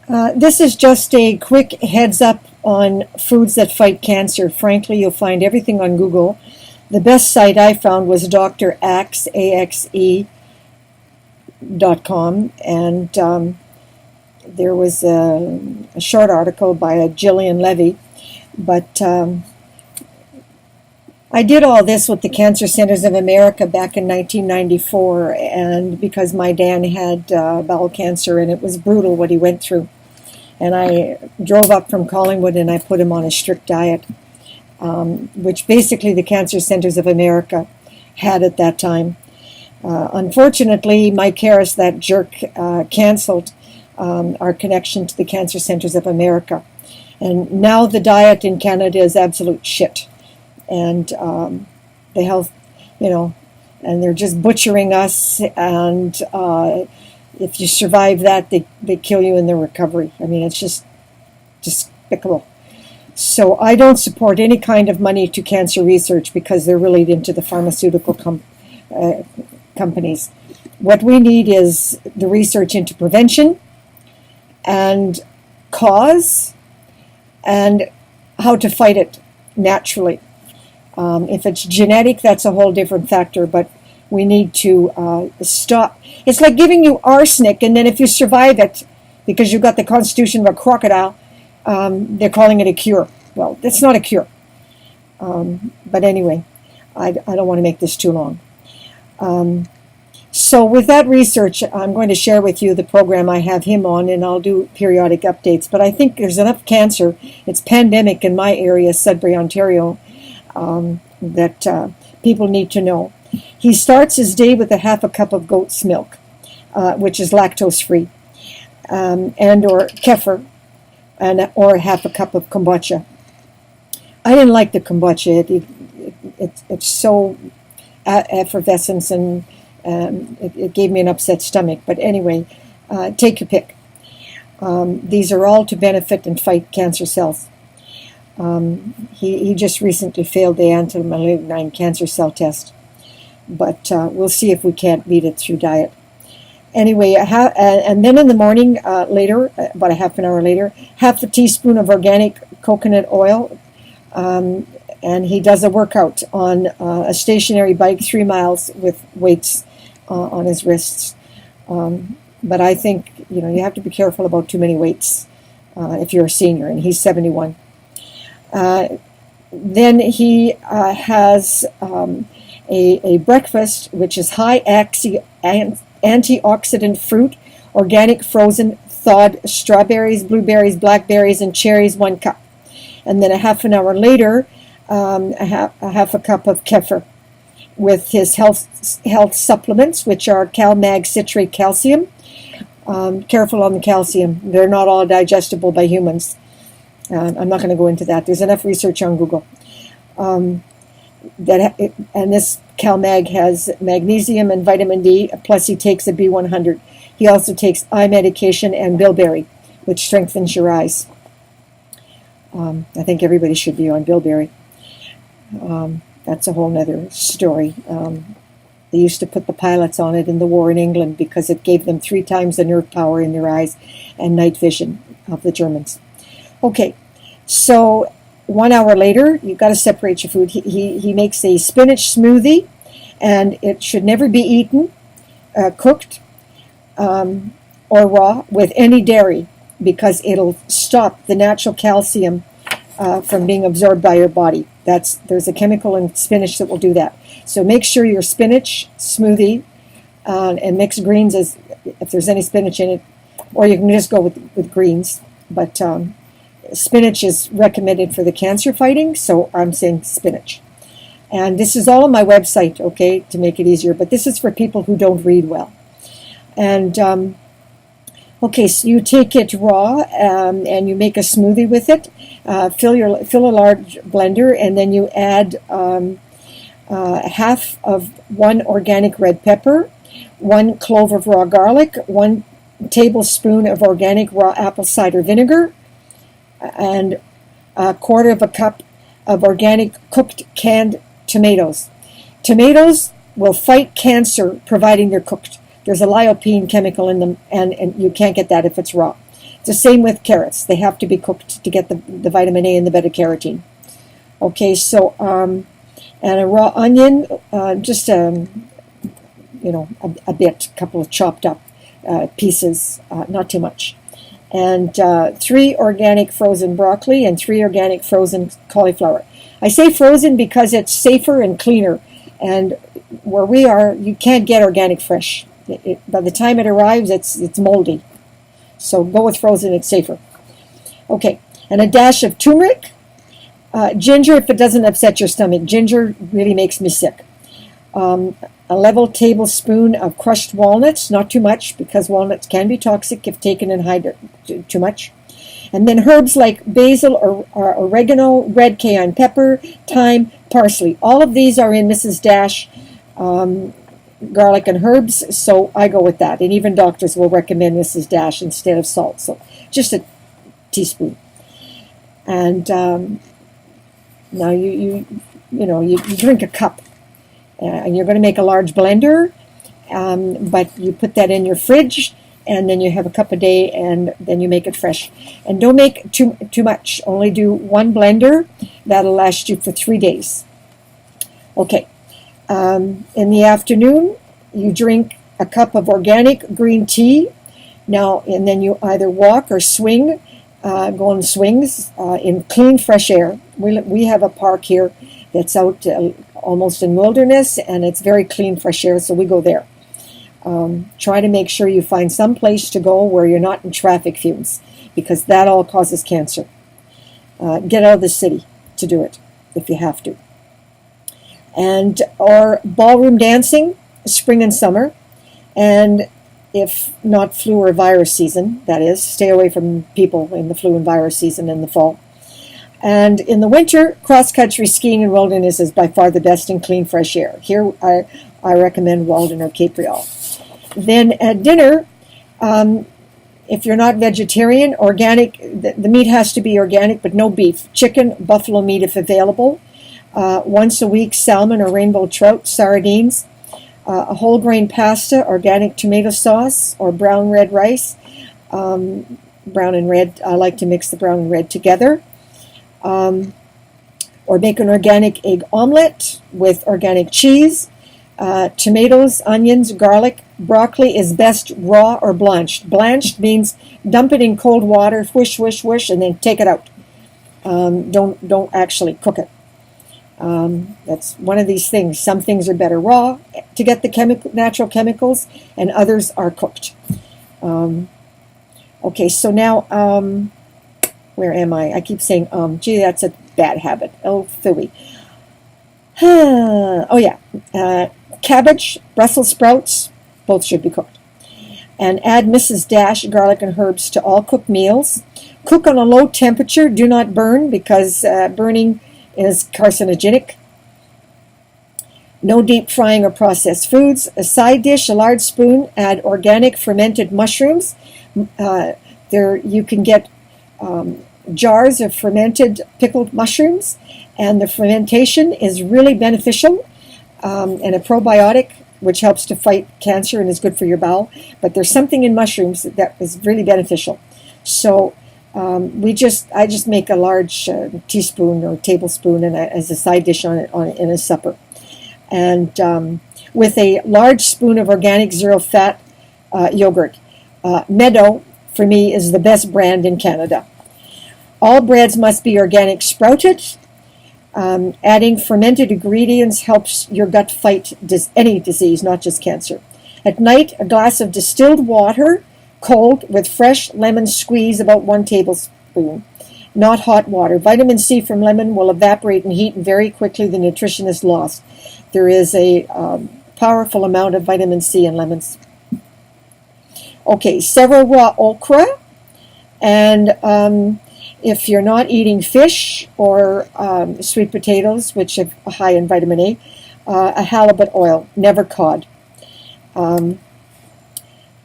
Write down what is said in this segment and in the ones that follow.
This is just a quick heads up on foods that fight cancer. Frankly, you'll find everything on Google. The best site I found was Dr. Axe, AXE.com, and there was a short article by a Gillian Levy, but I did all this with the Cancer Centers of America back in 1994, and because my Dan had bowel cancer, and it was brutal what he went through. And I drove up from Collingwood and I put him on a strict diet, which basically the Cancer Centers of America had at that time. Unfortunately, Mike Harris, that jerk, canceled our connection to the Cancer Centers of America. And now the diet in Canada is absolute shit. And the health, and they're just butchering us, and if you survive that, they kill you in the recovery. I mean, it's just despicable. So I don't support any kind of money to cancer research because they're really into the pharmaceutical companies. What we need is the research into prevention and cause and how to fight it naturally. If it's genetic, that's a whole different factor, but we need to stop. It's like giving you arsenic, and then if you survive it, because you've got the constitution of a crocodile, they're calling it a cure. Well, that's not a cure. But anyway, I don't want to make this too long. So with that research, I'm going to share with you the program I have him on, and I'll do periodic updates. But I think there's enough cancer. It's pandemic in my area, Sudbury, Ontario, that people need to know. He starts his day with a half a cup of goat's milk, which is lactose-free, and or kefir, or half a cup of kombucha. I didn't like the kombucha. It's so effervescent, and it gave me an upset stomach. But anyway, take your pick. These are all to benefit and fight cancer cells. He just recently failed the anti-malignant cancer cell test, but we'll see if we can't beat it through diet. Anyway, and then in the morning, later, about a half an hour later, half a teaspoon of organic coconut oil, and he does a workout on a stationary bike, 3 miles with weights on his wrists. But I think, you have to be careful about too many weights if you're a senior, and he's 71. Then he has a breakfast which is high antioxidant fruit, organic frozen thawed strawberries, blueberries, blackberries, and cherries, 1 cup. And then a half an hour later, a half a cup of kefir with his health supplements, which are CalMag citrate calcium. Careful on the calcium. They're not all digestible by humans. I'm not going to go into that. There's enough research on Google. And this CalMag has magnesium and vitamin D, plus he takes a B100. He also takes eye medication and bilberry, which strengthens your eyes. I think everybody should be on bilberry. That's a whole nother story. They used to put the pilots on it in the war in England because it gave them 3 times the nerve power in their eyes and night vision of the Germans. Okay, so 1 hour later, you've got to separate your food. He makes a spinach smoothie, and it should never be eaten, cooked, or raw with any dairy, because it'll stop the natural calcium from being absorbed by your body. There's a chemical in spinach that will do that. So make sure your spinach smoothie and mixed greens, if there's any spinach in it, or you can just go with greens. But spinach is recommended for the cancer fighting, so I'm saying spinach. And this is all on my website, okay, to make it easier. But this is for people who don't read well. And okay, so you take it raw and you make a smoothie with it. Fill a large blender, and then you add half of 1 organic red pepper, 1 clove of raw garlic, 1 tablespoon of organic raw apple cider vinegar, and a quarter of a cup of organic cooked canned tomatoes. Tomatoes will fight cancer providing they're cooked. There's a lycopene chemical in them, and you can't get that if it's raw. It's the same with carrots. They have to be cooked to get the vitamin A and the beta-carotene. Okay, so, and a raw onion, just, a bit, a couple of chopped up pieces, not too much. And 3 organic frozen broccoli and 3 organic frozen cauliflower. I say frozen because it's safer and cleaner. And where we are, you can't get organic fresh. By the time it arrives, it's moldy. So go with frozen, it's safer. Okay, and a dash of turmeric. Ginger, if it doesn't upset your stomach. Ginger really makes me sick. A level tablespoon of crushed walnuts, not too much, because walnuts can be toxic if taken in too much. And then herbs like basil or oregano, red cayenne pepper, thyme, parsley. All of these are in Mrs. Dash garlic and herbs, so I go with that. And even doctors will recommend Mrs. Dash instead of salt. So just a teaspoon. And now you drink a cup. And you're going to make a large blender, but you put that in your fridge, and then you have a cup a day, and then you make it fresh. And don't make too much. Only do 1 blender. That'll last you for 3 days. Okay. In the afternoon, you drink a cup of organic green tea. Now, and then you either walk or swing, go on swings in clean, fresh air. We have a park here that's out almost in wilderness, and it's very clean, fresh air, so we go there. Try to make sure you find some place to go where you're not in traffic fumes, because that all causes cancer. Get out of the city to do it, if you have to. And or ballroom dancing, spring and summer, and if not flu or virus season, that is, stay away from people in the flu and virus season in the fall. And in the winter, cross-country skiing in wilderness is by far the best in clean, fresh air. Here, I recommend Walden or Capriol. Then at dinner, if you're not vegetarian, organic, the meat has to be organic, but no beef. Chicken, buffalo meat if available. Once a week, salmon or rainbow trout, sardines. A whole grain pasta, organic tomato sauce, or brown red rice. Brown and red, I like to mix the brown and red together. Or make an organic egg omelet with organic cheese, tomatoes, onions, garlic. Broccoli is best raw or blanched. Blanched means dump it in cold water, whoosh, whoosh, whoosh, and then take it out. Don't actually cook it. That's one of these things. Some things are better raw to get the natural chemicals, and others are cooked. Okay, so now, where am I? I keep saying, gee, that's a bad habit. Oh, phooey. Oh, yeah. Cabbage, Brussels sprouts, both should be cooked. And add Mrs. Dash garlic and herbs to all cooked meals. Cook on a low temperature. Do not burn, because burning is carcinogenic. No deep frying or processed foods. A side dish, a large spoon, add organic fermented mushrooms. There you can get jars of fermented pickled mushrooms, and the fermentation is really beneficial and a probiotic, which helps to fight cancer and is good for your bowel. But there's something in mushrooms that is really beneficial. So I just make a large teaspoon or tablespoon as a side dish on in a supper, and with a large spoon of organic zero-fat yogurt. Meadow, for me, is the best brand in Canada. All breads must be organic sprouted. Adding fermented ingredients helps your gut fight any disease, not just cancer. At night, a glass of distilled water, cold, with fresh lemon squeeze, about 1 tablespoon. Not hot water. Vitamin C from lemon will evaporate in heat, and very quickly the nutrition is lost. There is a powerful amount of vitamin C in lemons. Okay, several raw okra, and if you're not eating fish or sweet potatoes, which are high in vitamin A, a halibut oil, never cod.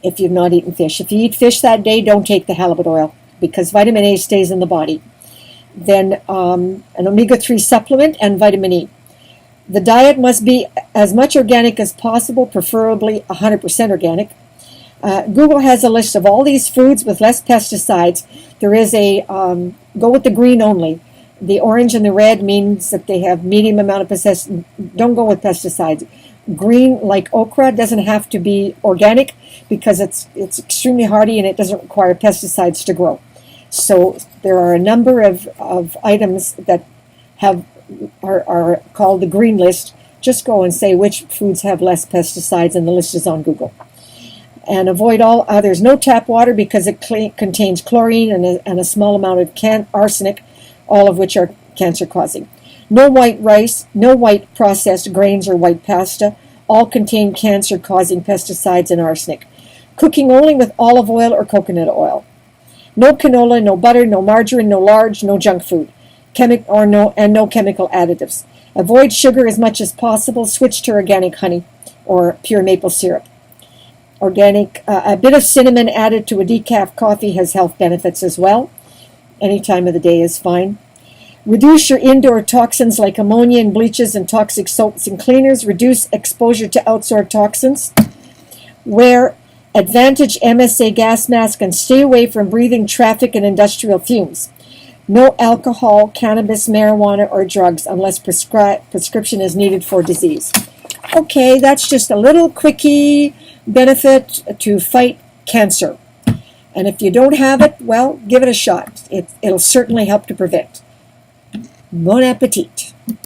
If you've not eaten fish. If you eat fish that day, don't take the halibut oil, because vitamin A stays in the body. Then an omega-3 supplement and vitamin E. The diet must be as much organic as possible, preferably 100% organic. Google has a list of all these foods with less pesticides. There is a go with the green only. The orange and the red means that they have medium amount of pesticides. Don't go with pesticides. Green, like okra, doesn't have to be organic because it's extremely hardy and it doesn't require pesticides to grow. So there are a number of items that are called the green list. Just go and say which foods have less pesticides, and the list is on Google. And avoid all others. No tap water because it contains chlorine and a small amount of arsenic, all of which are cancer-causing. No white rice, no white processed grains or white pasta. All contain cancer-causing pesticides and arsenic. Cooking only with olive oil or coconut oil. No canola, no butter, no margarine, no lard, no junk food, no chemical additives. Avoid sugar as much as possible. Switch to organic honey or pure maple syrup. Organic, a bit of cinnamon added to a decaf coffee has health benefits as well. Any time of the day is fine. Reduce your indoor toxins like ammonia and bleaches and toxic soaps and cleaners. Reduce exposure to outdoor toxins. Wear Advantage MSA gas mask and stay away from breathing traffic and industrial fumes. No alcohol, cannabis, marijuana, or drugs unless prescription is needed for disease. Okay, that's just a little quickie benefit to fight cancer. And if you don't have it, well, give it a shot. It'll certainly help to prevent. Bon appetit.